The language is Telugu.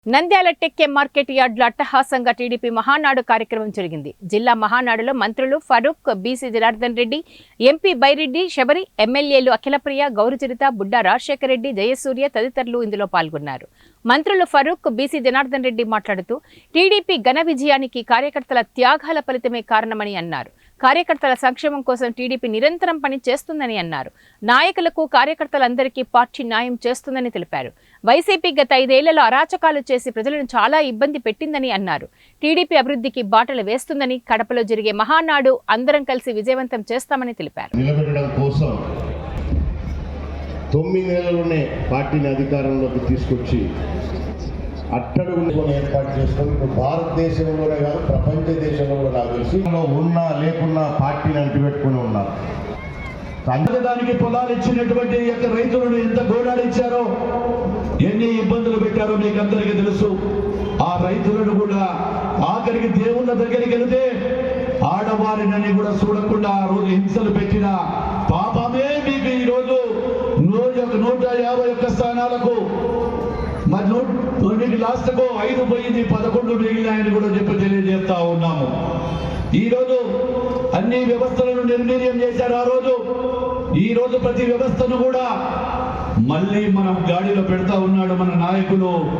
నంద్యాల టెక్కే మార్కెట్ యార్డ్లో అట్టహాసంగా టీడీపీ మహానాడు కార్యక్రమం జరిగింది. జిల్లా మహానాడులో మంత్రులు ఫరూక్, బీసీ జనార్దన్ రెడ్డి, ఎంపీ బైరెడ్డి, శబరి, ఎమ్మెల్యేలు అఖిలప్రియ, గౌరిచరిత, బుడ్డా రాజశేఖర రెడ్డి, జయసూర్య తదితరులు ఇందులో పాల్గొన్నారు. మంత్రులు ఫరూక్, బీసీ జనార్దన్ రెడ్డి మాట్లాడుతూ టీడీపీ ఘన విజయానికి కార్యకర్తల త్యాగాల ఫలితమే కారణమని అన్నారు. కార్యకర్తల సంక్షేమం కోసం టీడీపీ నిరంతరం పని చేస్తుందని అన్నారు. నాయకులకు, కార్యకర్తలందరికీ పార్టీ న్యాయం చేస్తుందని తెలిపారు. వైసీపీ గత 5 ఏళ్లలో అరాచకాలు చేసి ప్రజలను చాలా ఇబ్బంది పెట్టిందని అన్నారు. టీడీపీ అభివృద్ధికి బాటలు వేస్తుందని, కడపలో జరిగే మహానాడు అందరం కలిసి విజయవంతం చేస్తామని తెలిపారు. నిలబెట్టడం కోసం 9 నెలల్లోనే పార్టీని అధికారంలోకి తీసుకొచ్చి అట్టడుగుని ఏర్పాటు చేసుకొని ఇప్పుడు భారతదేశంలోనే కాదు ప్రపంచ దేశంలో కూడా నాకు తెలిసి ఉన్నా లేకున్నా పార్టీని అంటిపెట్టుకుని ఉన్నారు. దానికి పొలాలు ఇచ్చినటువంటి యొక్క రైతులను ఎంత గోడాలిచ్చారో, ఎన్ని ఇబ్బందులు పెట్టారో మీకు అందరికీ తెలుసు. ఆ రైతులను కూడా ఆఖరికి దేవుళ్ళ దగ్గరికి వెళితే ఆడవారినని కూడా చూడకుండా ఆ రోజు హింసలు పెట్టిన పాపమే మీకు ఈ రోజు 151 స్థానాలకు మరి లాస్ట్కు 5 పోయింది, 11 మిగిలినాయని కూడా తెలియజేస్తా ఉన్నాము. ఈరోజు అన్ని వ్యవస్థలను నిర్వీర్యం చేశారు ఆ రోజు. ఈ రోజు ప్రతి వ్యవస్థను కూడా మళ్ళీ మనం గాడిలో పెడతా ఉన్నాడు మన నాయకులు.